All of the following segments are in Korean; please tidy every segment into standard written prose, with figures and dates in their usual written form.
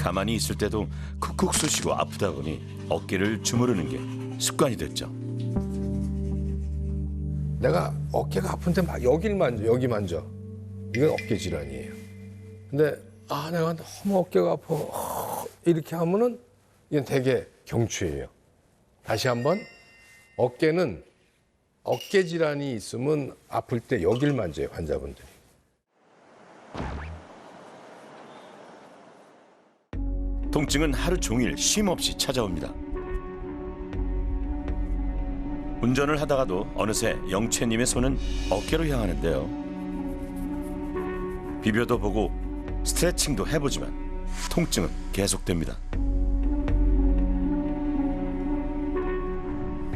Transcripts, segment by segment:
가만히 있을 때도 쿡쿡 쑤시고 아프다 보니 어깨를 주무르는 게 습관이 됐죠. 내가 어깨가 아픈데 막 여기 만져. 이건 어깨 질환이에요. 근데 내가 너무 어깨가 아파. 이렇게 하면은 이건 되게 경추예요. 다시 한번 어깨는 어깨 질환이 있으면 아플 때 여길 만져요, 환자분들이. 통증은 하루 종일 쉼 없이 찾아옵니다. 운전을 하다가도 어느새 영채님의 손은 어깨로 향하는데요. 비벼도 보고 스트레칭도 해보지만 통증은 계속됩니다.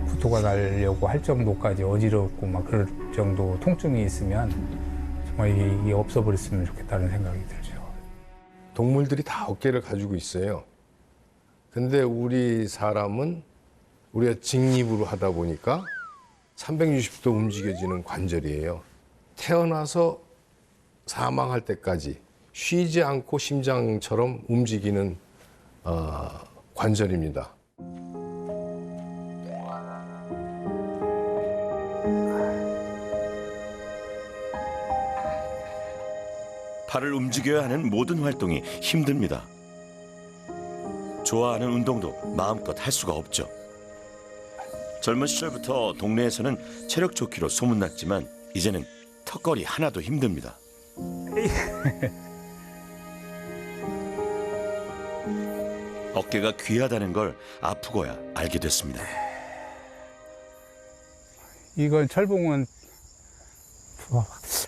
구토가 나려고 할 정도까지 어지럽고 막 그럴 정도 통증이 있으면 정말 이게 없어버렸으면 좋겠다는 생각이 들죠. 동물들이 다 어깨를 가지고 있어요. 근데 우리 사람은 우리가 직립으로 하다 보니까 360도 움직여지는 관절이에요. 태어나서 사망할 때까지 쉬지 않고 심장처럼 움직이는 관절입니다. 팔을 움직여야 하는 모든 활동이 힘듭니다. 좋아하는 운동도 마음껏 할 수가 없죠. 젊은 시절부터 동네에서는 체력 좋기로 소문났지만 이제는 턱걸이 하나도 힘듭니다. 어깨가 귀하다는 걸 아프고야 알게 됐습니다. 이건 철봉은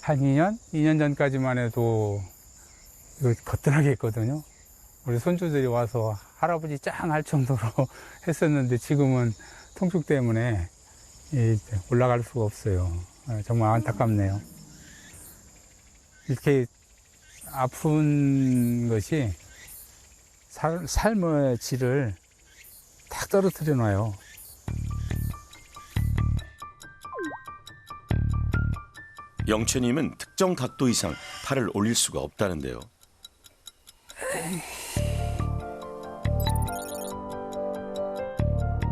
한 2년 전까지만 해도 이거 거뜬하게 했거든요. 우리 손주들이 와서 할아버지 짱 할 정도로 했었는데 지금은 통증 때문에 올라갈 수가 없어요. 정말 안타깝네요. 이렇게 아픈 것이 삶의 질을 딱 떨어뜨려 놔요. 영채님은 특정 각도 이상 팔을 올릴 수가 없다는데요.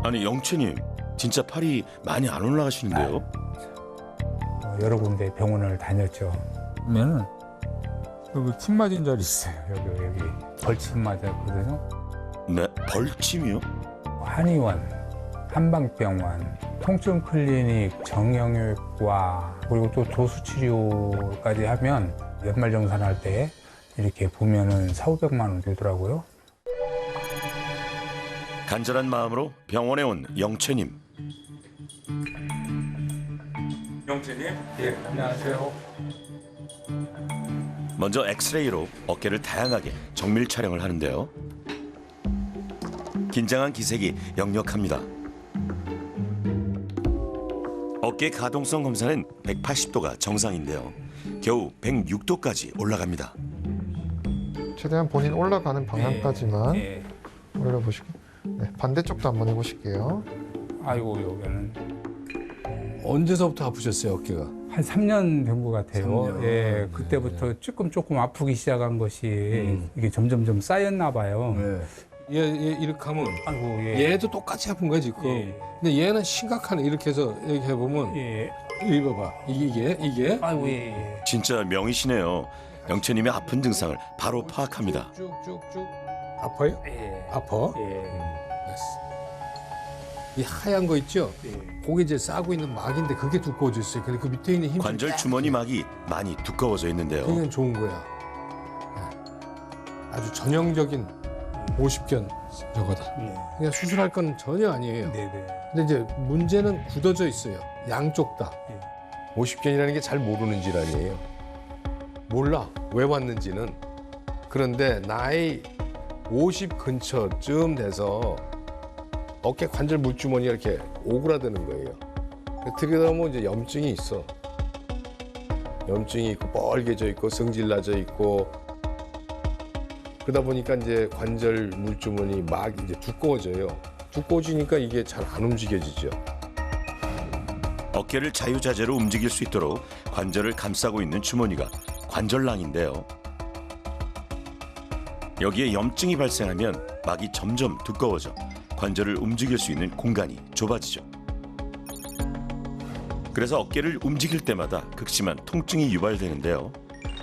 아니 영채님 진짜 팔이 많이 안 올라가시는데요? 여러 군데 병원을 다녔죠. 그러면은 여기 침 맞은 절 있어요. 여기 벌침 맞았거든요. 네, 벌침이요? 한의원, 한방병원, 통증 클리닉, 정형외과 그리고 또 도수치료까지 하면 연말정산할 때 이렇게 보면은 4,500만 원 되더라고요. 간절한 마음으로 병원에 온 영채님. 영채님? 예, 안녕하세요. 먼저 엑스레이로 어깨를 다양하게 정밀 촬영을 하는데요. 긴장한 기색이 역력합니다. 어깨 가동성 검사는 180도가 정상인데요. 겨우 106도까지 올라갑니다. 최대한 본인 올라가는 방향까지만 예. 올려보시고 네, 반대쪽도 한번 해보실게요. 아이고 여기는 언제서부터 아프셨어요, 어깨가? 한 3년 된 것 같아요. 3년. 예, 그때부터 조금 아프기 시작한 것이 이게 점점 쌓였나 봐요. 네. 얘 이렇게 하면 아이고 예. 얘도 똑같이 아픈 거야 지금. 예. 근데 얘는 심각하네. 이렇게 해서 이렇게 해보면 예. 이거 봐봐. 이게 아이고 예. 진짜 명이시네요. 영채님의 아픈 증상을 바로 파악합니다. 쭉쭉쭉 아파요? 예. 아파? 예. 됐어. 이 하얀 거 있죠? 그게 이제 싸고 있는 막인데 그게 두꺼워졌어요. 근데 그 밑에 있는 힘 관절 주머니 막이 많이 두꺼워져 있는데요. 그냥 좋은 거야. 아주 전형적인 50견 저거다. 예. 그냥 수술할 건 전혀 아니에요. 네네. 근데 이제 문제는 굳어져 있어요. 양쪽 다. 예. 50견이라는 게 잘 모르는 질환이에요. 몰라. 왜 왔는지는. 그런데 나이 50 근처쯤 돼서 어깨 관절 물주머니가 이렇게 오그라드는 거예요. 들여다보면 이제 염증이 있어. 염증이 있고 뻘개져 있고 승질나져 있고 그러다 보니까 이제 관절 물주머니 막 이제 두꺼워져요. 두꺼워지니까 이게 잘 안 움직여지죠. 어깨를 자유자재로 움직일 수 있도록 관절을 감싸고 있는 주머니가 관절낭인데요. 여기에 염증이 발생하면 막이 점점 두꺼워져 관절을 움직일 수 있는 공간이 좁아지죠. 그래서 어깨를 움직일 때마다 극심한 통증이 유발되는데요.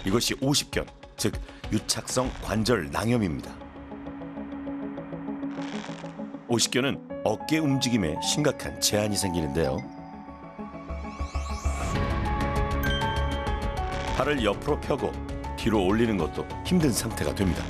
이것이 오십견, 즉 유착성 관절 낭염입니다. 오십견은 어깨 움직임에 심각한 제한이 생기는데요. 팔을 옆으로 펴고 뒤로 올리는 것도 힘든 상태가 됩니다.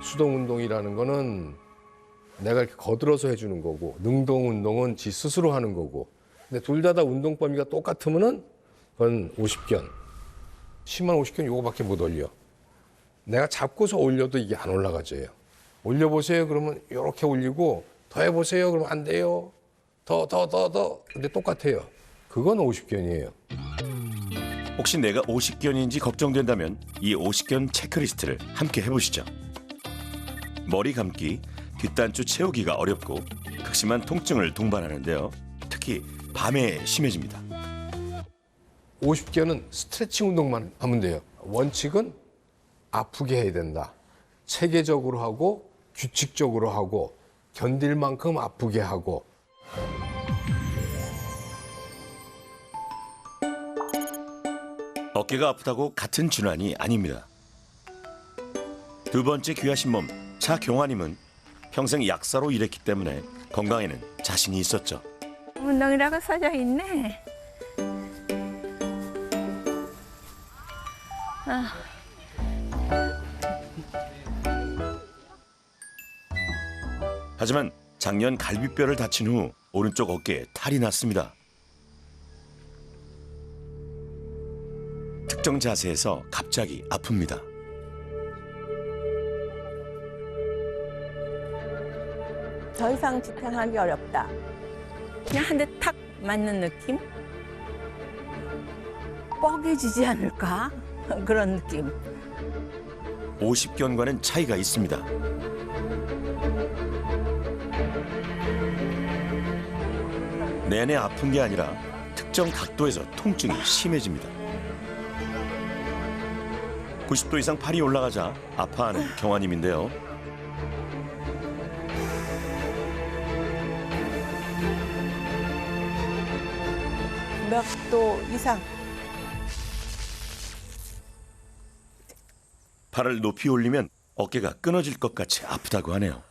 수동 운동이라는 거는 내가 이렇게 거들어서 해주는 거고, 능동 운동은 지 스스로 하는 거고. 근데 둘 다 운동 범위가 똑같으면은 그건 오십견. 심한 오십견 요거밖에 못 올려. 내가 잡고서 올려도 이게 안 올라가져요. 올려보세요 그러면 이렇게 올리고, 더 해보세요 그러면 안 돼요. 더. 근데 똑같아요. 그건 오십견이에요. 혹시 내가 오십견인지 걱정된다면 이 오십견 체크리스트를 함께 해보시죠. 머리 감기, 뒷단추 채우기가 어렵고 극심한 통증을 동반하는데요. 특히 밤에 심해집니다. 50견은 스트레칭 운동만 하면 돼요. 원칙은 아프게 해야 된다. 체계적으로 하고 규칙적으로 하고 견딜 만큼 아프게 하고. 어깨가 아프다고 같은 질환이 아닙니다. 두 번째 귀하신 몸 차경화님은 평생 약사로 일했기 때문에 건강에는 자신이 있었죠. 운동이라고 써져 있네. 하지만 작년 갈비뼈를 다친 후 오른쪽 어깨에 탈이 났습니다. 특정 자세에서 갑자기 아픕니다. 더 이상 지탱하기 어렵다. 그냥 한 대 탁 맞는 느낌? 뻐개지지 않을까? 그런 느낌. 50견과는 차이가 있습니다. 내내 아픈 게 아니라 특정 각도에서 통증이 심해집니다. 90도 이상 팔이 올라가자 아파하는 경화님인데요. 몇 도 이상. 팔을 높이 올리면 어깨가 끊어질 것 같이 아프다고 하네요.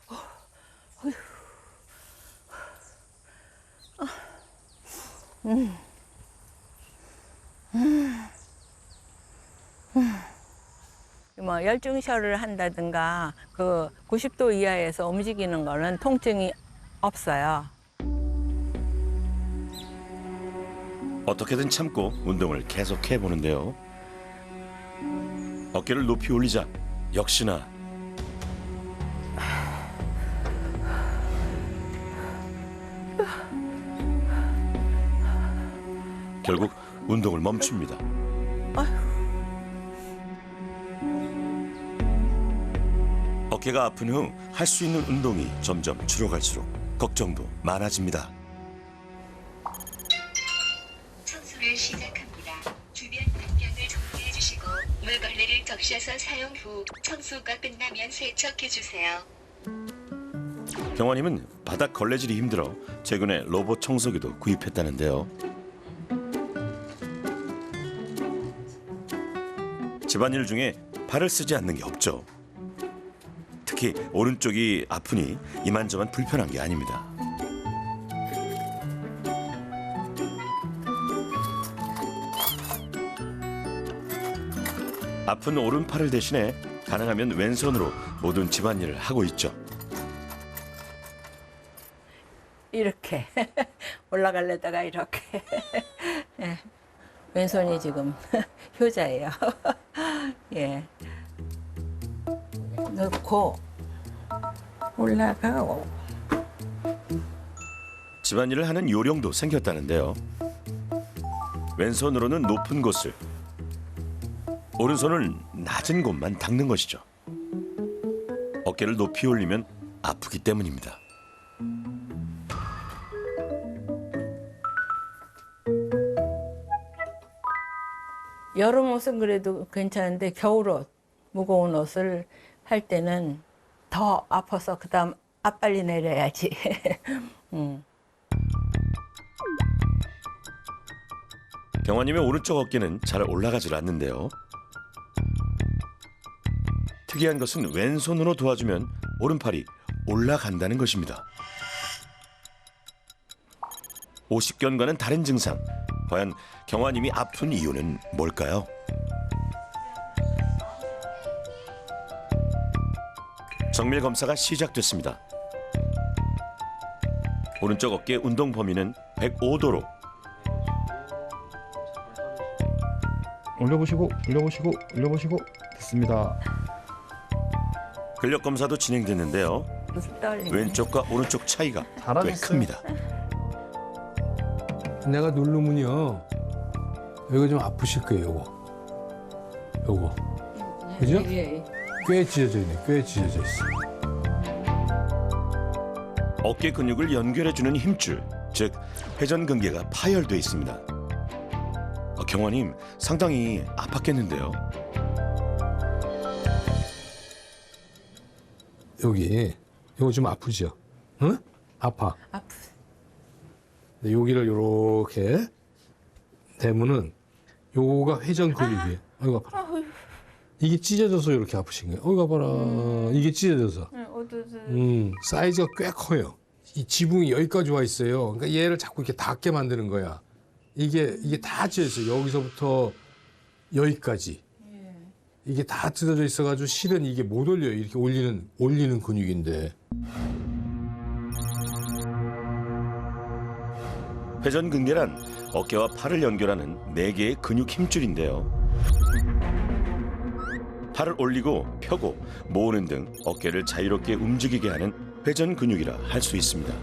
뭐 열중셔를 한다든가 그 90도 이하에서 움직이는 거는 통증이 없어요. 어떻게든 참고 운동을 계속해 보는데요. 어깨를 높이 올리자 역시나 결국 운동을 멈춥니다. 어깨가 아픈 후 할 수 있는 운동이 점점 줄어갈수록 걱정도 많아집니다. 청소를 시작합니다. 주변 환경을 정리해 주시고 물걸레를 적셔서 사용 후 청소가 끝나면 세척해 주세요. 경화님은 바닥 걸레질이 힘들어 최근에 로봇 청소기도 구입했다는데요. 집안일 중에 팔을 쓰지 않는 게 없죠. 특히 오른쪽이 아프니 이만저만 불편한 게 아닙니다. 아픈 오른팔을 대신해 가능하면 왼손으로 모든 집안일을 하고 있죠. 이렇게 올라가려다가 이렇게. 예. 왼손이 지금 효자예요. 예. 넣고 올라가고. 집안일을 하는 요령도 생겼다는데요. 왼손으로는 높은 곳을, 오른손은 낮은 곳만 닦는 것이죠. 어깨를 높이 올리면 아프기 때문입니다. 여름 옷은 그래도 괜찮은데 겨울옷, 무거운 옷을 할 때는 더 아파서 그다음 빨리 내려야지. 경화님의 오른쪽 어깨는 잘 올라가질 않는데요. 특이한 것은 왼손으로 도와주면 오른팔이 올라간다는 것입니다. 오십견과는 다른 증상. 과연 경화님이 아픈 이유는 뭘까요? 정밀 검사가 시작됐습니다. 오른쪽 어깨 운동 범위는 105도로 올려보시고 됐습니다. 근력 검사도 진행됐는데요. 무슨 떨리네. 왼쪽과 오른쪽 차이가 꽤 잘하셨어요. 큽니다. 내가 누르면요. 여기 좀 아프실 거예요, 요거. 그죠? 예. 꽤 찢어져 있네, 꽤 찢어져 있어. 어깨 근육을 연결해주는 힘줄, 즉 회전근개가 파열돼 있습니다. 경화님 상당히 아팠겠는데요. 요거 좀 아프죠? 응? 아파. 아프. 근데 여기를 요렇게 대면은 요거가 회전 근육이에요. 어이구 아파라. 이게 찢어져서 이렇게 아프신 거예요. 어이구 아파라. 이게 찢어져서. 사이즈가 꽤 커요. 이 지붕이 여기까지 와 있어요. 그러니까 얘를 자꾸 이렇게 닿게 만드는 거야. 이게 다 찢어졌어요. 여기서부터 여기까지. 이게 다 뜯어져 있어가지고 실은 이게 못 올려요. 이렇게 올리는 근육인데. 회전근개란 어깨와 팔을 연결하는 4개의 근육 힘줄인데요. 팔을 올리고 펴고 모으는 등 어깨를 자유롭게 움직이게 하는 회전근육이라 할 수 있습니다.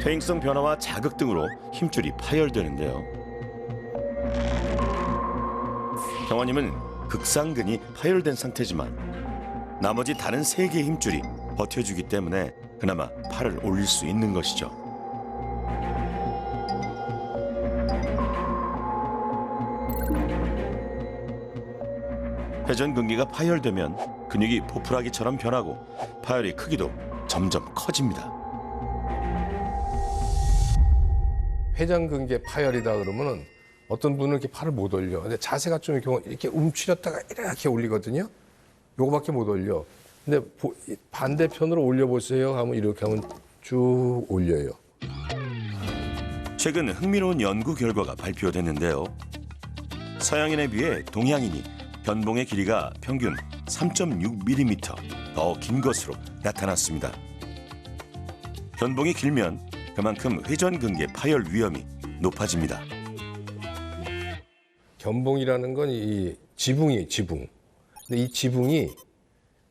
퇴행성 변화와 자극 등으로 힘줄이 파열되는데요. 경화님은 극상근이 파열된 상태지만 나머지 다른 3개의 힘줄이 버텨주기 때문에 그나마 팔을 올릴 수 있는 것이죠. 회전근개가 파열되면 근육이 보풀하기처럼 변하고 파열의 크기도 점점 커집니다. 회전근개 파열이다 그러면은 어떤 분은 이렇게 팔을 못 올려. 근데 자세가 좀 이렇게 움츠렸다가 이렇게 올리거든요. 요거밖에 못 올려. 근데 반대편으로 올려보세요 하면 이렇게 하면 쭉 올려요. 최근 흥미로운 연구 결과가 발표됐는데요. 서양인에 비해 동양인이 변봉의 길이가 평균 3.6mm 더 긴 것으로 나타났습니다. 변봉이 길면 그만큼 회전근개 파열 위험이 높아집니다. 견봉이라는 건 이 지붕이에요, 지붕. 근데 이 지붕이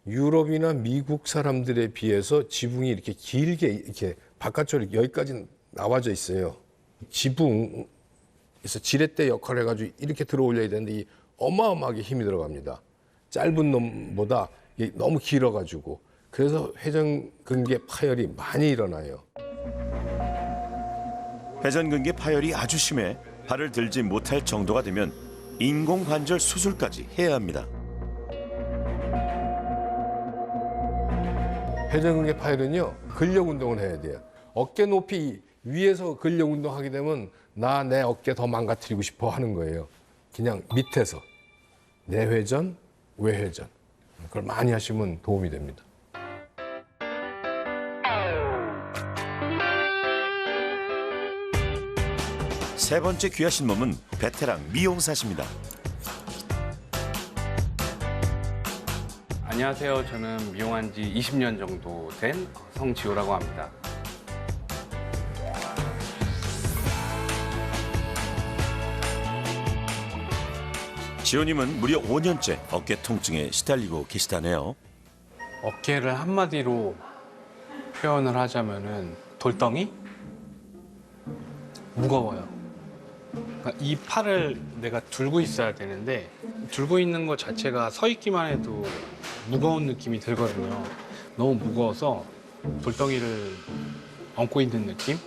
유럽이나 미국 사람들에 비해서 지붕이 이렇게 길게 이렇게 바깥쪽으로 여기까지 나와져 있어요. 지붕에서 지렛대 역할을 해가지고 이렇게 들어 올려야 되는데 이 어마어마하게 힘이 들어갑니다. 짧은 놈보다 이게 너무 길어가지고 그래서 회전근개 파열이 많이 일어나요. 회전근개 파열이 아주 심해 발을 들지 못할 정도가 되면 인공관절 수술까지 해야 합니다. 회전근개 파열은요 근력 운동을 해야 돼요. 어깨 높이 위에서 근력 운동하게 되면 나 내 어깨 더 망가뜨리고 싶어 하는 거예요. 그냥 밑에서 내회전, 외회전 그걸 많이 하시면 도움이 됩니다. 세 번째 귀하신 몸은 베테랑 미용사십니다. 안녕하세요. 저는 미용한 지 20년 정도 된 성지호라고 합니다. 지호님은 무려 5년째 어깨 통증에 시달리고 계시다네요. 어깨를 한마디로 표현을 하자면은 돌덩이? 무거워요. 그러니까 이 팔을 내가 들고 있어야 되는데 들고 있는 것 자체가 서 있기만 해도 무거운 느낌이 들거든요. 너무 무거워서 돌덩이를 얹고 있는 느낌?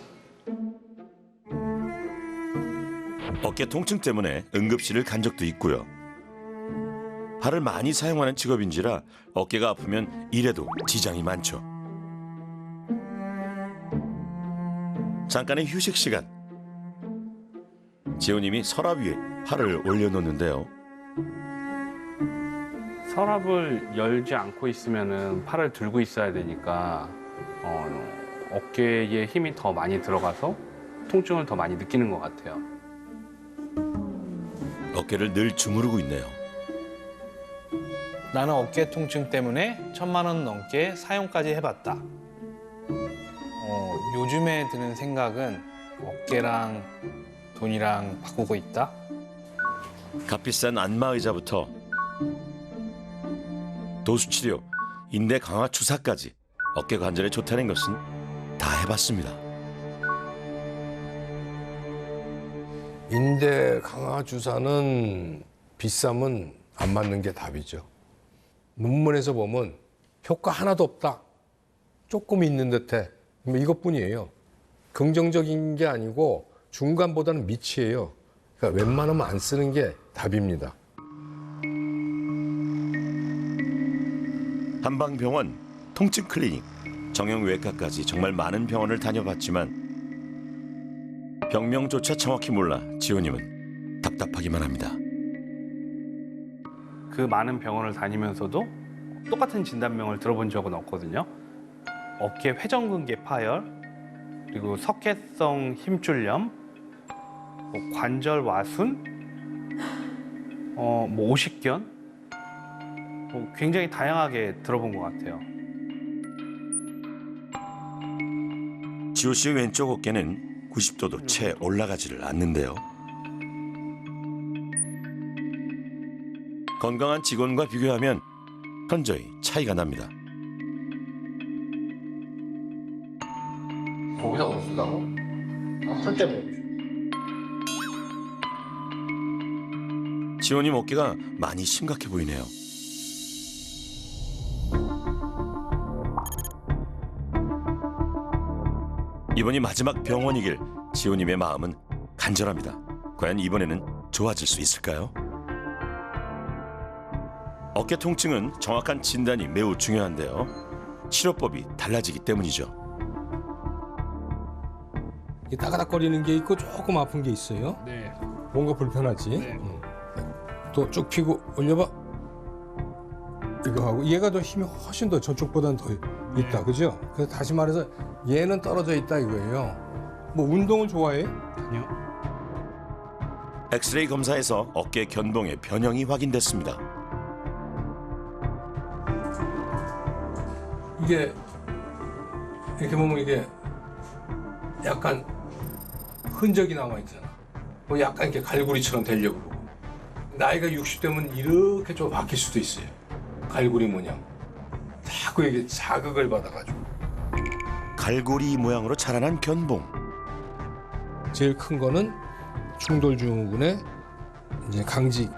어깨 통증 때문에 응급실을 간 적도 있고요. 팔을 많이 사용하는 직업인지라 어깨가 아프면 일에도 지장이 많죠. 잠깐의 휴식 시간. 지호님이 서랍 위에 팔을 올려놓는데요. 서랍을 열지 않고 있으면은 팔을 들고 있어야 되니까 어깨에 힘이 더 많이 들어가서 통증을 더 많이 느끼는 것 같아요. 어깨를 늘 주무르고 있네요. 나는 어깨 통증 때문에 1,000만 원 넘게 사용까지 해봤다. 요즘에 드는 생각은 어깨랑 돈이랑 바꾸고 있다. 값비싼 안마의자부터 도수치료, 인대 강화 주사까지 어깨 관절에 좋다는 것은 다 해봤습니다. 인대 강화 주사는 비싸면 안 맞는 게 답이죠. 논문에서 보면 효과 하나도 없다. 조금 있는 듯해. 뭐 이것뿐이에요. 긍정적인 게 아니고 중간보다는 밑이에요. 그러니까 웬만하면 안 쓰는 게 답입니다. 한방병원, 통증 클리닉, 정형외과까지 정말 많은 병원을 다녀봤지만 병명조차 정확히 몰라 지호님은 답답하기만 합니다. 그 많은 병원을 다니면서도 똑같은 진단명을 들어본 적은 없거든요. 어깨 회전근개 파열, 그리고 석회성 힘줄염, 관절 와순, 오십견, 굉장히 다양하게 들어본 것 같아요. 지호 씨의 왼쪽 어깨는 90도도 채 올라가지를 않는데요. 건강한 직원과 비교하면 현저히 차이가 납니다. 거기서 없다고? 털 때문에. 지호님 어깨가 많이 심각해 보이네요. 이번이 마지막 병원이길 지호님의 마음은 간절합니다. 과연 이번에는 좋아질 수 있을까요? 어깨 통증은 정확한 진단이 매우 중요한데요. 치료법이 달라지기 때문이죠. 이 따가닥거리는 게 있고 조금 아픈 게 있어요. 네. 뭔가 불편하지. 네. 또 쭉 펴고 올려봐. 이거 하고 얘가 더 힘이 훨씬 더 저쪽보다는 더 있다, 그죠? 그래서 다시 말해서 얘는 떨어져 있다 이거예요. 뭐 운동을 좋아해? 아니요. 엑스레이 검사에서 어깨 견봉의 변형이 확인됐습니다. 이게 이렇게 보면 이게 약간 흔적이 남아 있잖아. 뭐 약간 이렇게 갈고리처럼 되려고 그러고. 나이가 60대면 이렇게 좀 바뀔 수도 있어요. 갈고리 모양. 자꾸 이게 자극을 받아가지고. 갈고리 모양으로 자라난 견봉. 제일 큰 거는 충돌증후군의 이제 강직.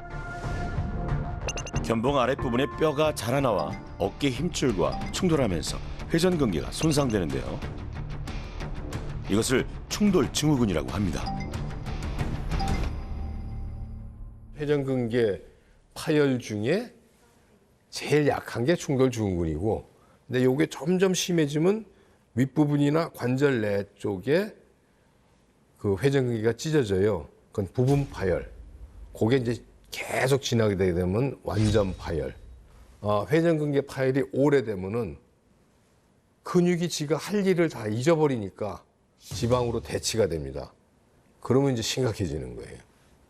견봉 아랫부분에 뼈가 자라나와 어깨 힘줄과 충돌하면서 회전근개가 손상되는데요. 이것을 충돌증후군이라고 합니다. 회전근개 파열 중에 제일 약한 게 충돌증후군이고, 근데 이게 점점 심해지면 윗부분이나 관절 내 쪽에 그 회전근개가 찢어져요. 그건 부분 파열. 그게 이제 계속 지나게 되면 완전 파열. 회전근개 파열이 오래되면은 근육이 지가 할 일을 다 잊어버리니까 지방으로 대치가 됩니다. 그러면 이제 심각해지는 거예요.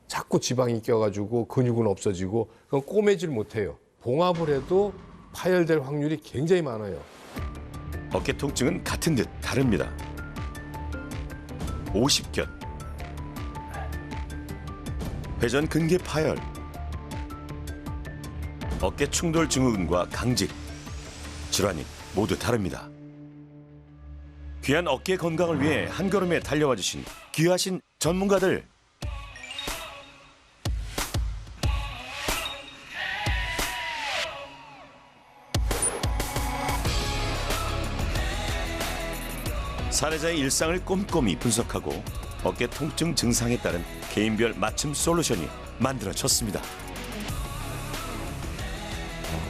자꾸 지방이 껴가지고 근육은 없어지고 그건 꼬매질 못해요. 봉합을 해도 파열될 확률이 굉장히 많아요. 어깨 통증은 같은 듯 다릅니다. 50견, 회전근개 파열, 어깨 충돌증후군과 강직, 질환이 모두 다릅니다. 귀한 어깨 건강을 위해 한 걸음에 달려와 주신 귀하신 전문가들, 사례자의 일상을 꼼꼼히 분석하고 어깨 통증 증상에 따른 개인별 맞춤 솔루션이 만들어졌습니다.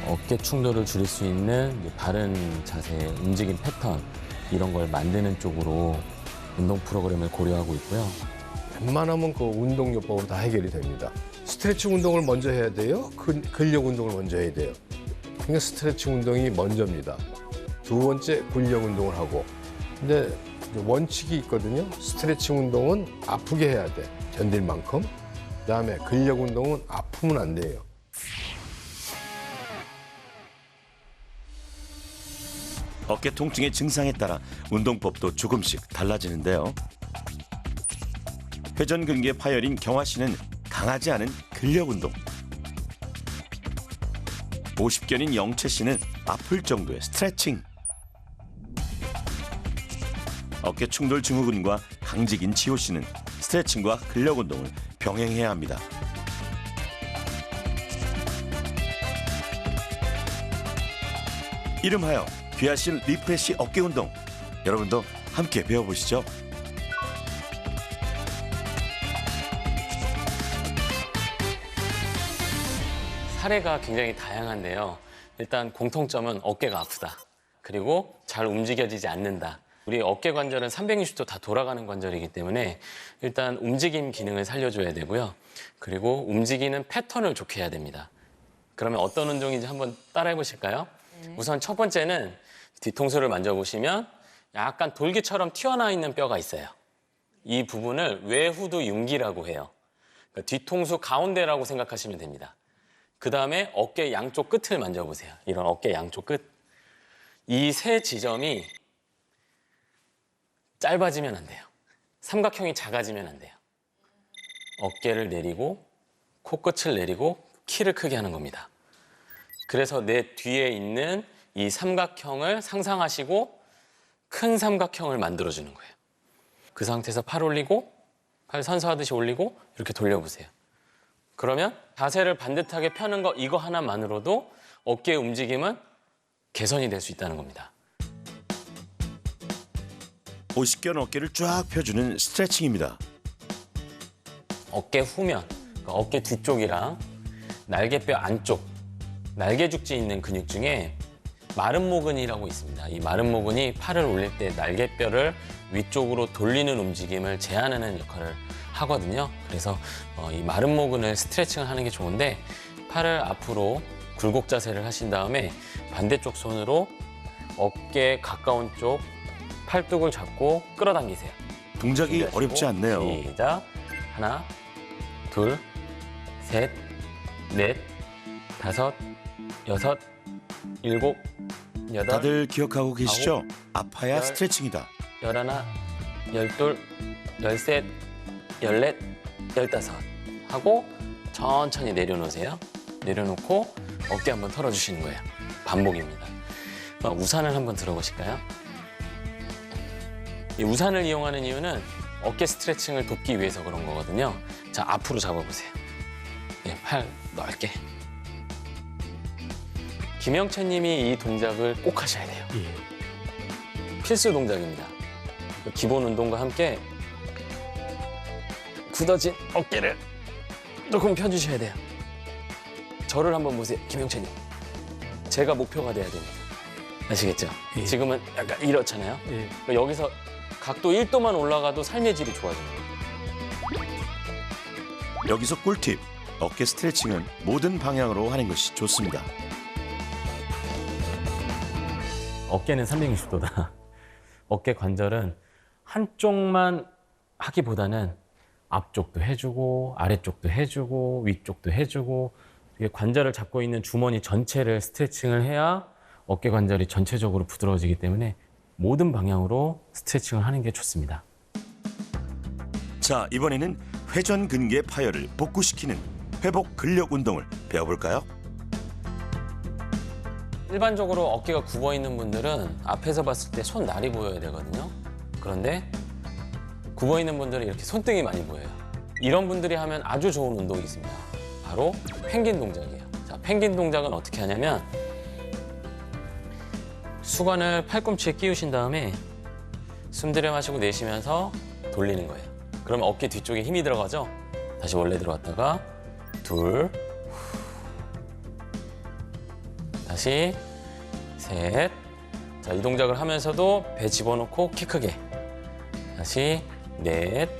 어깨 충돌을 줄일 수 있는 바른 자세, 움직임 패턴 이런 걸 만드는 쪽으로 운동 프로그램을 고려하고 있고요. 웬만하면 그 운동요법으로 다 해결이 됩니다. 스트레칭 운동을 먼저 해야 돼요? 근력 운동을 먼저 해야 돼요? 그러니까 스트레칭 운동이 먼저입니다. 두 번째 근력 운동을 하고. 근데 원칙이 있거든요. 스트레칭 운동은 아프게 해야 돼. 견딜 만큼. 그다음에 근력 운동은 아프면 안 돼요. 어깨 통증의 증상에 따라 운동법도 조금씩 달라지는데요. 회전근개 파열인 경화 씨는 강하지 않은 근력 운동. 50견인 영채 씨는 아플 정도의 스트레칭. 어깨 충돌 증후군과 강직인 지호 씨는 스트레칭과 근력 운동을 병행해야 합니다. 이름하여 귀하실 리프레시 어깨 운동. 여러분도 함께 배워보시죠. 사례가 굉장히 다양한데요. 일단 공통점은 어깨가 아프다. 그리고 잘 움직여지지 않는다. 우리 어깨 관절은 360도 다 돌아가는 관절이기 때문에 일단 움직임 기능을 살려줘야 되고요. 그리고 움직이는 패턴을 좋게 해야 됩니다. 그러면 어떤 운동인지 한번 따라해 보실까요? 우선 첫 번째는 뒤통수를 만져보시면 약간 돌기처럼 튀어나와 있는 뼈가 있어요. 이 부분을 외후두 융기라고 해요. 그러니까 뒤통수 가운데라고 생각하시면 됩니다. 그 다음에 어깨 양쪽 끝을 만져보세요. 이런 어깨 양쪽 끝. 이 세 지점이 짧아지면 안 돼요. 삼각형이 작아지면 안 돼요. 어깨를 내리고 코끝을 내리고 키를 크게 하는 겁니다. 그래서 내 뒤에 있는 이 삼각형을 상상하시고 큰 삼각형을 만들어주는 거예요. 그 상태에서 팔 올리고 팔 선서하듯이 올리고 이렇게 돌려보세요. 그러면 자세를 반듯하게 펴는 거 이거 하나만으로도 어깨의 움직임은 개선이 될 수 있다는 겁니다. 50견 어깨를 쫙 펴주는 스트레칭입니다. 어깨 후면, 그러니까 어깨 뒤쪽이랑 날개뼈 안쪽, 날개죽지 있는 근육 중에 마른 모근이라고 있습니다. 이 마른 모근이 팔을 올릴 때 날개뼈를 위쪽으로 돌리는 움직임을 제한하는 역할을 하거든요. 그래서 이 마른 모근을 스트레칭을 하는 게 좋은데 팔을 앞으로 굴곡 자세를 하신 다음에 반대쪽 손으로 어깨 가까운 쪽 팔뚝을 잡고 끌어당기세요. 동작이 어렵지 않네요. 시작. 하나, 둘, 셋, 넷, 다섯, 여섯, 일곱, 여덟. 다들 기억하고 계시죠? 아파야 열. 스트레칭이다. 열하나, 열둘, 열셋, 열넷, 열다섯 하고 천천히 내려놓으세요. 내려놓고 어깨 한번 털어주시는 거예요. 반복입니다. 우산을 한번 들어보실까요? 이 우산을 이용하는 이유는 어깨 스트레칭을 돕기 위해서 그런 거거든요. 자, 앞으로 잡아보세요. 네, 팔 넓게. 김영채 님이 이 동작을 꼭 하셔야 돼요. 필수 동작입니다. 기본 운동과 함께 굳어진 어깨를 조금 펴주셔야 돼요. 저를 한번 보세요, 김영채 님. 제가 목표가 돼야 됩니다. 아시겠죠? 예. 지금은 약간 이렇잖아요. 예. 그러니까 여기서 각도 1도만 올라가도 삶의 질이 좋아집니다. 여기서 꿀팁. 어깨 스트레칭은 모든 방향으로 하는 것이 좋습니다. 어깨는 360도다. 어깨 관절은 한쪽만 하기보다는 앞쪽도 해주고 아래쪽도 해주고 위쪽도 해주고 이게 관절을 잡고 있는 주머니 전체를 스트레칭을 해야 어깨 관절이 전체적으로 부드러워지기 때문에 모든 방향으로 스트레칭을 하는 게 좋습니다. 자, 이번에는 회전 근개 파열을 복구시키는 회복 근력 운동을 배워볼까요? 일반적으로 어깨가 굽어 있는 분들은 앞에서 봤을 때 손날이 보여야 되거든요. 그런데 굽어 있는 분들은 이렇게 손등이 많이 보여요. 이런 분들이 하면 아주 좋은 운동이 있습니다. 바로 펭귄 동작이에요. 자, 펭귄 동작은 어떻게 하냐면 수건을 팔꿈치에 끼우신 다음에 숨 들여 마시고 내쉬면서 돌리는 거예요. 그러면 어깨 뒤쪽에 힘이 들어가죠? 다시 원래 들어갔다가 둘, 다시 셋. 자, 이 동작을 하면서도 배 집어넣고 키 크게. 다시 넷,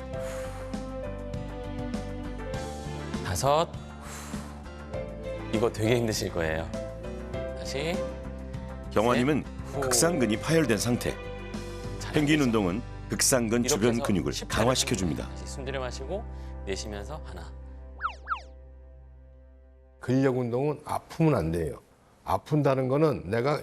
다섯. 이거 되게 힘드실 거예요. 다시. 경화님은 후. 극상근이 파열된 상태. 펭귄 운동은 극상근 이렇게 주변 해서 근육을 10 강화시켜줍니다. 다시 숨 들여 마시고 내쉬면서 하나. 근력 운동은 아프면 안 돼요. 아픈다는 거는 내가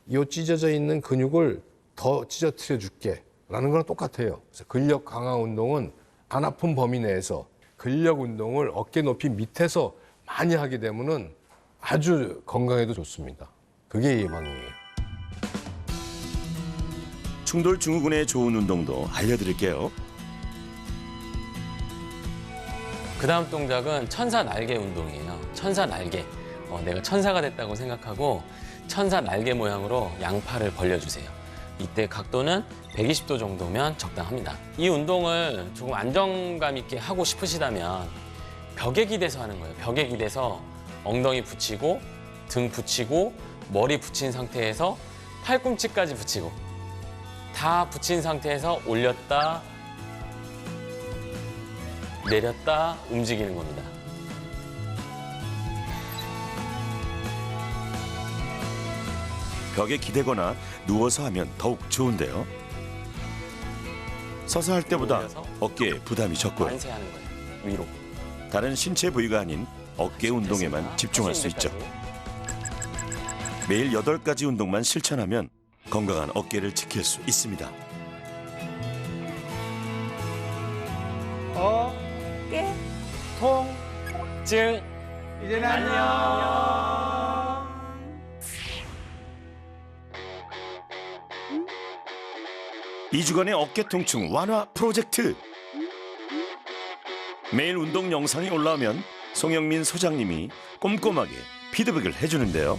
이 찢어져 있는 근육을 더 찢어뜨려 줄게 라는 거랑 똑같아요. 그래서 근력 강화 운동은 안 아픈 범위 내에서 근력 운동을 어깨 높이 밑에서 많이 하게 되면은 아주 건강에도 좋습니다. 그게 예방이에요. 충돌 증후군에 좋은 운동도 알려드릴게요. 그 다음 동작은 천사 날개 운동이에요. 천사 날개. 내가 천사가 됐다고 생각하고 천사 날개 모양으로 양팔을 벌려주세요. 이때 각도는 120도 정도면 적당합니다. 이 운동을 조금 안정감 있게 하고 싶으시다면 벽에 기대서 하는 거예요. 벽에 기대서 엉덩이 붙이고 등 붙이고 머리 붙인 상태에서 팔꿈치까지 붙이고 다 붙인 상태에서 올렸다 내렸다 움직이는 겁니다. 벽에 기대거나 누워서 하면 더욱 좋은데요. 서서 할 때보다 올려서 어깨에 부담이 적고요. 만세하는 거예요. 위로. 다른 신체 부위가 아닌 어깨 운동에만 됐습니다. 집중할 수 하시는 있죠. 데까지. 매일 8가지 운동만 실천하면 건강한 어깨를 지킬 수 있습니다. 깨. 증. 이제는 안녕. 2주간의 어깨 통증 완화 프로젝트. 매일 운동 영상이 올라오면 송영민 소장님이 꼼꼼하게 피드백을 해주는데요.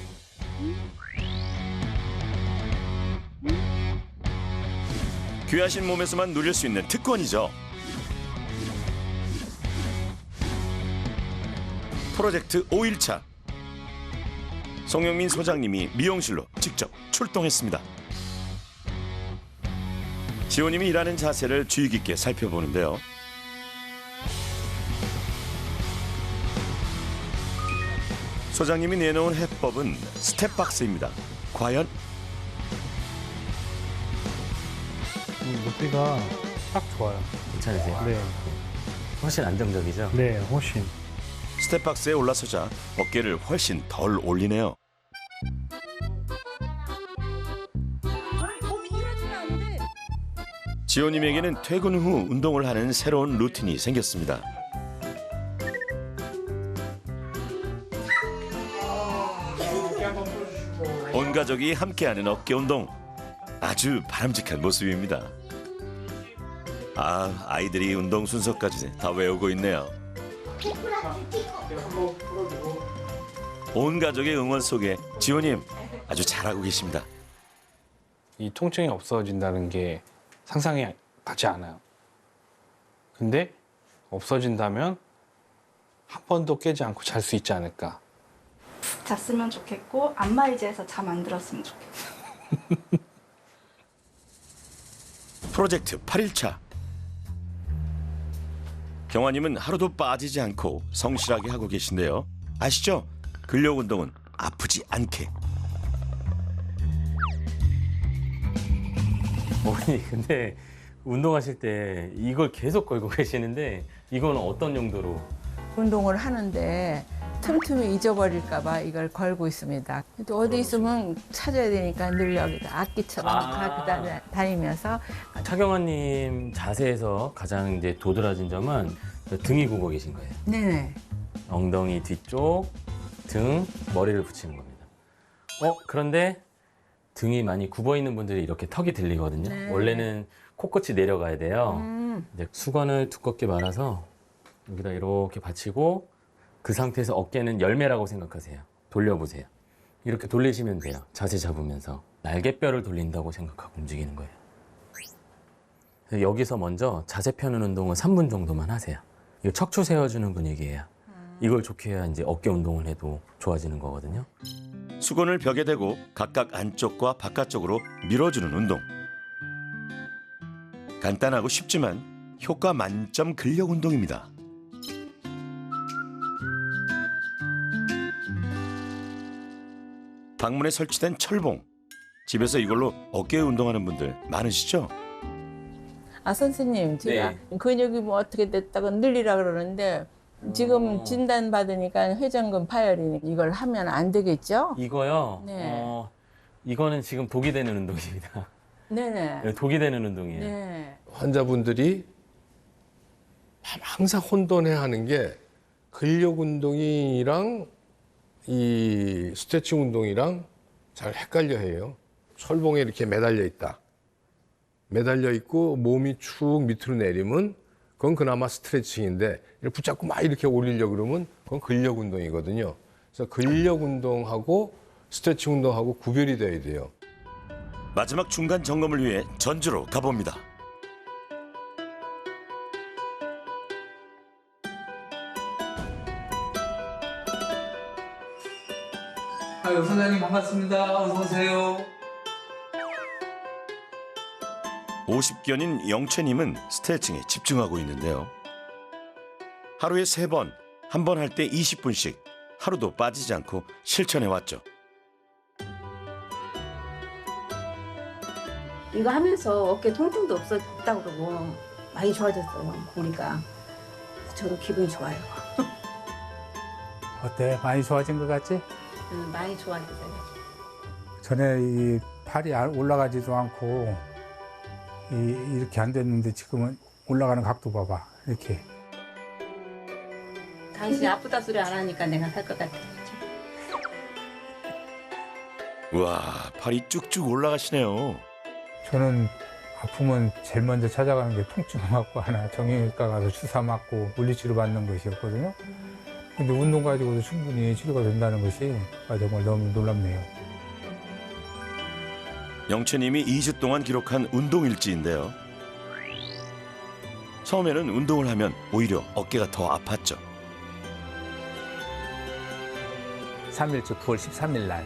귀하신 몸에서만 누릴 수 있는 특권이죠. 프로젝트 5일차. 송영민 소장님이 미용실로 직접 출동했습니다. 지호님이 일하는 자세를 주의 깊게 살펴보는데요. 소장님이 내놓은 해법은 스텝박스입니다. 과연 높이가 딱 좋아요. 괜찮으세요? 네, 훨씬 안정적이죠? 네, 훨씬. 스텝박스에 올라서자 어깨를 훨씬 덜 올리네요. 지호님에게는 퇴근 후 운동을 하는 새로운 루틴이 생겼습니다. 온 가족이 함께하는 어깨 운동. 아주 바람직한 모습입니다. 아이들이 운동 순서까지 다 외우고 있네요. 온 가족의 응원 속에 지호님 아주 잘하고 계십니다. 이 통증이 없어진다는 게 상상이 가지 않아요. 근데 없어진다면 한 번도 깨지 않고 잘 수 있지 않을까. 잤으면 좋겠고 안마의자에서 잠 안 들었으면 좋겠어요. 프로젝트 8일차. 경화님은 하루도 빠지지 않고 성실하게 하고 계신데요. 아시죠? 근력 운동은 아프지 않게. 어머니, 근데 운동하실 때 이걸 계속 걸고 계시는데 이건 어떤 용도로? 운동을 하는데 틈틈이 잊어버릴까 봐 이걸 걸고 있습니다. 또 어디 있으면 찾아야 되니까 늘 여기다 악기처럼 갖고 다니면서. 차경환님 자세에서 가장 이제 도드라진 점은 등이 굽어 계신 거예요. 네네. 엉덩이 뒤쪽, 등, 머리를 붙이는 겁니다. 그런데 등이 많이 굽어 있는 분들이 이렇게 턱이 들리거든요. 네. 원래는 코끝이 내려가야 돼요. 이제 수건을 두껍게 말아서 여기다 이렇게 받치고 그 상태에서 어깨는 열매라고 생각하세요. 돌려보세요. 이렇게 돌리시면 돼요. 자세 잡으면서. 날개뼈를 돌린다고 생각하고 움직이는 거예요. 여기서 먼저 자세 펴는 운동은 3분 정도만 하세요. 이거 척추 세워주는 근육이에요. 이걸 좋게 해야 이제 어깨 운동을 해도 좋아지는 거거든요. 수건을 벽에 대고 각각 안쪽과 바깥쪽으로 밀어주는 운동. 간단하고 쉽지만 효과 만점 근력 운동입니다. 방문에 설치된 철봉. 집에서 이걸로 어깨 운동하는 분들 많으시죠? 아 선생님 제가 근육이 뭐 어떻게 됐다고 늘리라 그러는데 지금 진단 받으니까 회전근 파열이니까 이걸 하면 안 되겠죠? 이거요? 네. 이거는 지금 독이 되는 운동입니다. 네네. 독이 되는 운동이에요. 네. 환자분들이 항상 혼돈해 하는 게 근력 운동이랑 이 스트레칭 운동이랑 잘 헷갈려 해요. 철봉에 이렇게 매달려 있다. 매달려 있고 몸이 축 밑으로 내리면 그건 그나마 스트레칭인데 이렇게 붙잡고 막 이렇게 올리려고 그러면 그건 근력 운동이거든요. 그래서 근력 운동하고 스트레칭 운동하고 구별이 돼야 돼요. 마지막 중간 점검을 위해 전주로 가봅니다. 아유, 선생님 반갑습니다. 어서 오세요. 50견인 영채님은 스트레칭에 집중하고 있는데요. 하루에 3번, 한 번 할 때 20분씩 하루도 빠지지 않고 실천해왔죠. 이거 하면서 어깨 통증도 없었다고 그러고 많이 좋아졌어요. 보니까 저도 기분이 좋아요. 어때? 많이 좋아진 것 같지? 많이 좋아졌어요. 전에 이 팔이 올라가지도 않고 이렇게 안 됐는데 지금은 올라가는 각도 봐봐. 이렇게. 당신이 아프다 소리 안 하니까 내가 살 것 같아. 우와, 팔이 쭉쭉 올라가시네요. 저는 아프면 제일 먼저 찾아가는 게 통증 맞고 하나 정형외과 가서 주사 맞고 물리치료 받는 것이었거든요. 근데 운동 가지고도 충분히 치료가 된다는 것이 정말 너무 놀랍네요. 영채님이 2주 동안 기록한 운동 일지인데요. 처음에는 운동을 하면 오히려 어깨가 더 아팠죠. 3일째 9월 13일 날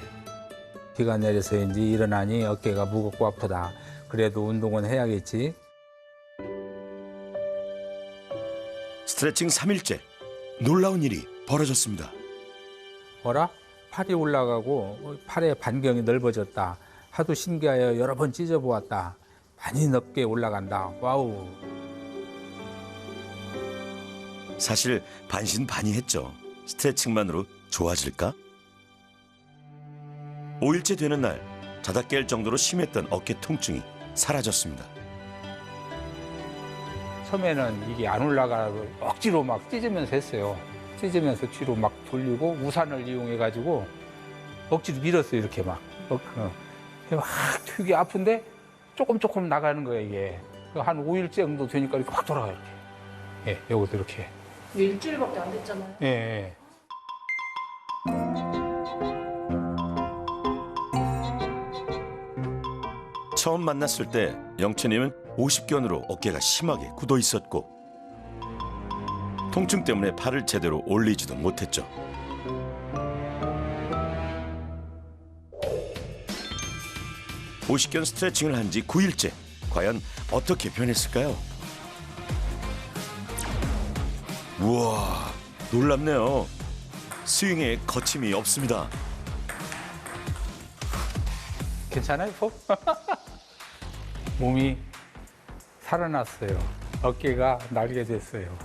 비가 내려서 이제 일어나니 어깨가 무겁고 아프다. 그래도 운동은 해야겠지. 스트레칭 3일째 놀라운 일이 벌어졌습니다. 뭐라? 팔이 올라가고 팔의 반경이 넓어졌다. 하도 신기하여 여러 번 찢어보았다. 많이 넓게 올라간다. 와우. 사실 반신반의했죠. 스트레칭만으로 좋아질까? 5일째 되는 날 자다 깰 정도로 심했던 어깨 통증이 사라졌습니다. 처음에는 이게 안 올라가도 억지로 막 찢으면서 했어요. 찢으면서 뒤로 막 돌리고 우산을 이용해가지고 억지로 밀었어요. 이렇게 막. 막 되게 아픈데 조금 나가는 거예요. 이게. 한 5일째 정도 되니까 이렇게 확 돌아가요. 이렇게. 예, 요것도 이렇게. 일주일밖에 안 됐잖아요. 예, 예. 처음 만났을 때 영채님은 50견으로 어깨가 심하게 굳어 있었고 통증 때문에 팔을 제대로 올리지도 못했죠. (50견) 스트레칭을 한 지 9일째. 과연 어떻게 변했을까요? 우와, 놀랍네요. 스윙에 거침이 없습니다. 괜찮아요, 폼? 몸이 살아났어요. 어깨가 날게 됐어요.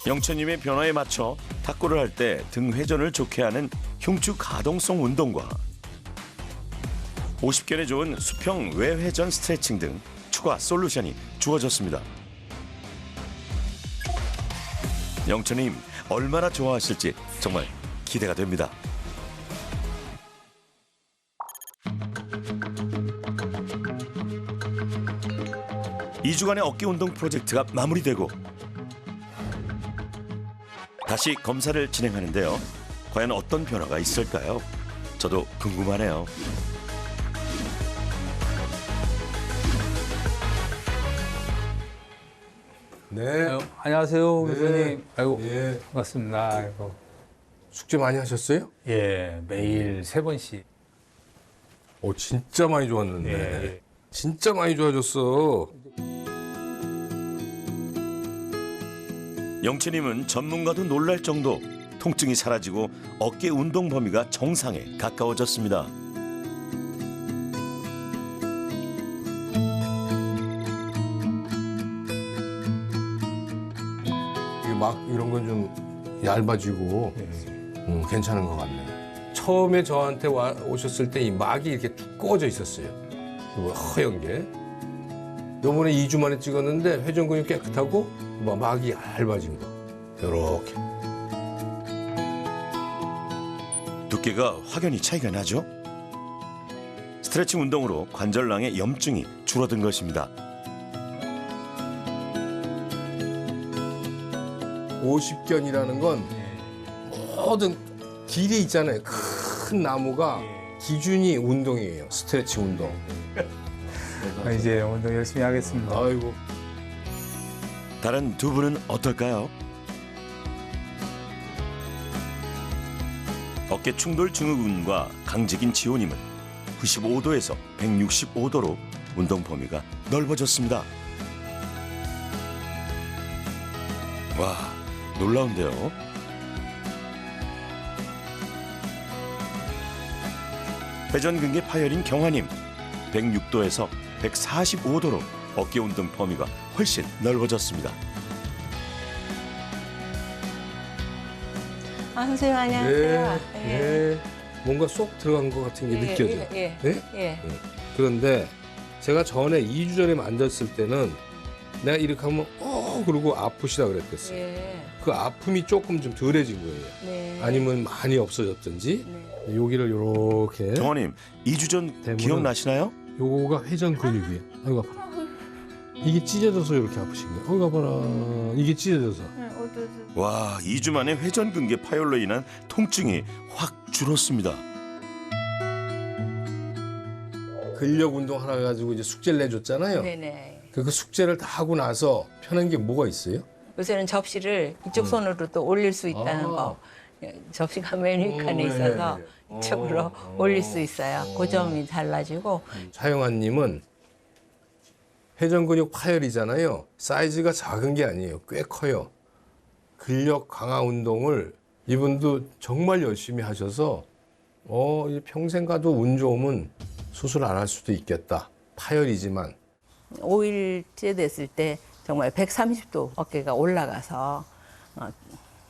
영채님의 변화에 맞춰 탁구를 할 때 등 회전을 좋게 하는 흉추 가동성 운동과 50견에 좋은 수평 외회전 스트레칭 등 추가 솔루션이 주어졌습니다. 영채님 얼마나 좋아하실지 정말 기대가 됩니다. (2주간의) 어깨 운동 프로젝트가 마무리되고 다시 검사를 진행하는데요. 과연 어떤 변화가 있을까요? 저도 궁금하네요. 네. 안녕하세요, 네. 교수님. 아이고, 예. 반갑습니다. 아이고. 숙제 많이 하셨어요? 예, 매일 3번씩. 오, 진짜 많이 좋았는데. 예. 진짜 많이 좋아졌어. 영채님은 전문가도 놀랄 정도 통증이 사라지고 어깨 운동 범위가 정상에 가까워졌습니다. 이게 막 이런 건 좀 얇아지고 괜찮은 것 같네요. 처음에 저한테 오셨을 때 이 막이 이렇게 두꺼워져 있었어요. 이거 허연 게. 요번에 2주 만에 찍었는데 회전 근육 깨끗하고 막이 얇아진 거. 요렇게. 두께가 확연히 차이가 나죠? 스트레칭 운동으로 관절낭의 염증이 줄어든 것입니다. 50견이라는 건 모든 길이 있잖아요. 큰 나무가 기준이 운동이에요. 스트레칭 운동. 이제 운동 열심히 하겠습니다. 아이고. 다른 두 분은 어떨까요? 어깨 충돌 증후군과 강직인 지호님은 95도에서 165도로 운동 범위가 넓어졌습니다. 와, 놀라운데요. 회전근개 파열인 경화님 106도에서 145도로 어깨 운동 범위가 훨씬 넓어졌습니다. 아, 선생님 안녕하세요. 네. 뭔가 쏙 들어간 것 같은 게 느껴져요. 예. 네? 예. 그런데 제가 전에 2주 전에 만졌을 때는 내가 이렇게 하면 그러고 아프시다 그랬겠어요. 예. 그 아픔이 조금 좀 덜해진 거예요. 네. 아니면 많이 없어졌든지. 네. 여기를 요렇게. 정원님, 2주 전 대문은- 기억나시나요? 요거가 회전 근육이에요. 아이고 아파라. 이게 찢어져서 이렇게 아프신 거예요. 아이고 아파라. 이게 찢어져서. 와, 2주 만에 회전근개 파열로 인한 통증이 확 줄었습니다. 근력 운동 하나 가지고 이제 숙제를 내줬잖아요. 네네. 그 숙제를 다 하고 나서 편한 게 뭐가 있어요? 요새는 접시를 이쪽 손으로 또 올릴 수 있다는 거. 접시가 메뉴칸에 있어서 이쪽으로 올릴 수 있어요. 그 점이 달라지고. 차영아님은 회전 근육 파열이잖아요. 사이즈가 작은 게 아니에요. 꽤 커요. 근력 강화 운동을 이분도 정말 열심히 하셔서 이제 평생 가도 운 좋으면 수술 안 할 수도 있겠다. 파열이지만 5일째 됐을 때 정말 130도 어깨가 올라가서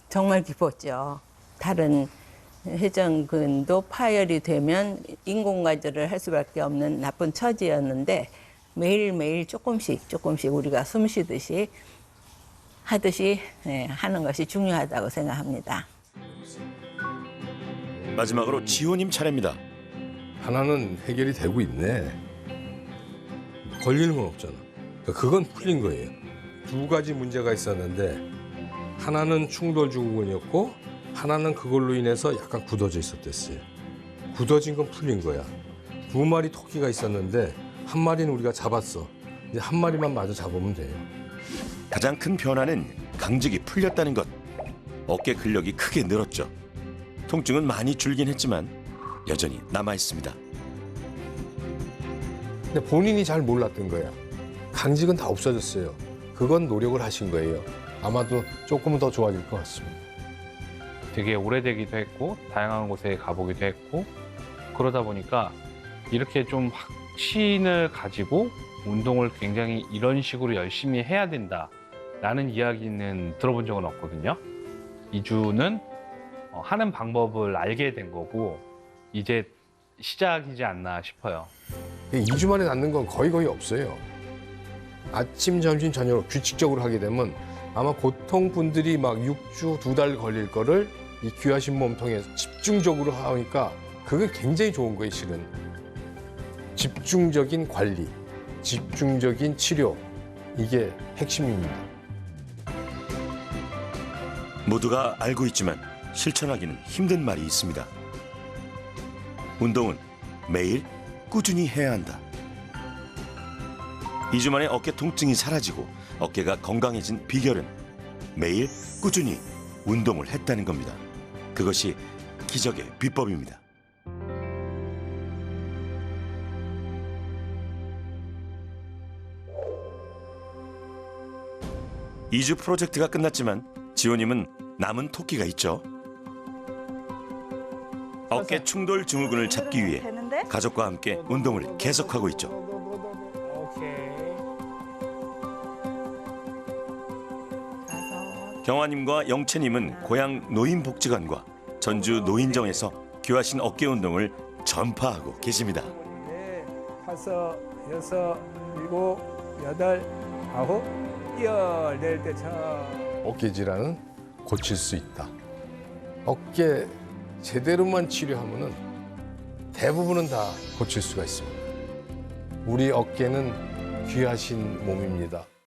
정말 기뻤죠. 다른 회전근도 파열이 되면 인공관절을 할 수밖에 없는 나쁜 처지였는데 매일매일 조금씩 우리가 숨 쉬듯이 하듯이 하는 것이 중요하다고 생각합니다. 마지막으로 지호님 차례입니다. 하나는 해결이 되고 있네. 걸리는 건 없잖아. 그건 풀린 거예요. 두 가지 문제가 있었는데 하나는 충돌 증후군이었고 하나는 그걸로 인해서 약간 굳어져 있었댔어요. 굳어진 건 풀린 거야. 두 마리 토끼가 있었는데 한 마리는 우리가 잡았어. 이제 한 마리만 마저 잡으면 돼요. 가장 큰 변화는 강직이 풀렸다는 것. 어깨 근력이 크게 늘었죠. 통증은 많이 줄긴 했지만 여전히 남아 있습니다. 근데 본인이 잘 몰랐던 거야. 강직은 다 없어졌어요. 그건 노력을 하신 거예요. 아마도 조금은 더 좋아질 것 같습니다. 되게 오래되기도 했고 다양한 곳에 가보기도 했고 그러다 보니까 이렇게 좀 확신을 가지고 운동을 굉장히 이런 식으로 열심히 해야 된다라는 이야기는 들어본 적은 없거든요. 2주는 하는 방법을 알게 된 거고 이제 시작이지 않나 싶어요. 2주 만에 낫는 건 거의 없어요. 아침, 점심, 저녁으로 규칙적으로 하게 되면 아마 고통분들이 막 6주, 2달 걸릴 거를 이 귀하신 몸통에 집중적으로 하니까 그게 굉장히 좋은 거예요, 실은. 집중적인 관리, 집중적인 치료, 이게 핵심입니다. 모두가 알고 있지만 실천하기는 힘든 말이 있습니다. 운동은 매일 꾸준히 해야 한다. 2주 만에 어깨 통증이 사라지고 어깨가 건강해진 비결은 매일 꾸준히 운동을 했다는 겁니다. 그것이 기적의 비법입니다. 2주 프로젝트가 끝났지만 지호님은 남은 토끼가 있죠. 어깨 충돌 증후군을 잡기 위해 가족과 함께 운동을 계속하고 있죠. 경화님과 영채님은 고향 노인복지관과 전주 노인정에서 귀하신 어깨 운동을 전파하고 계십니다. 5, 6, 7, 8, 9, 10 낼 때 참. 어깨 질환은 고칠 수 있다. 어깨 제대로만 치료하면은 대부분은 다 고칠 수가 있습니다. 우리 어깨는 귀하신 몸입니다.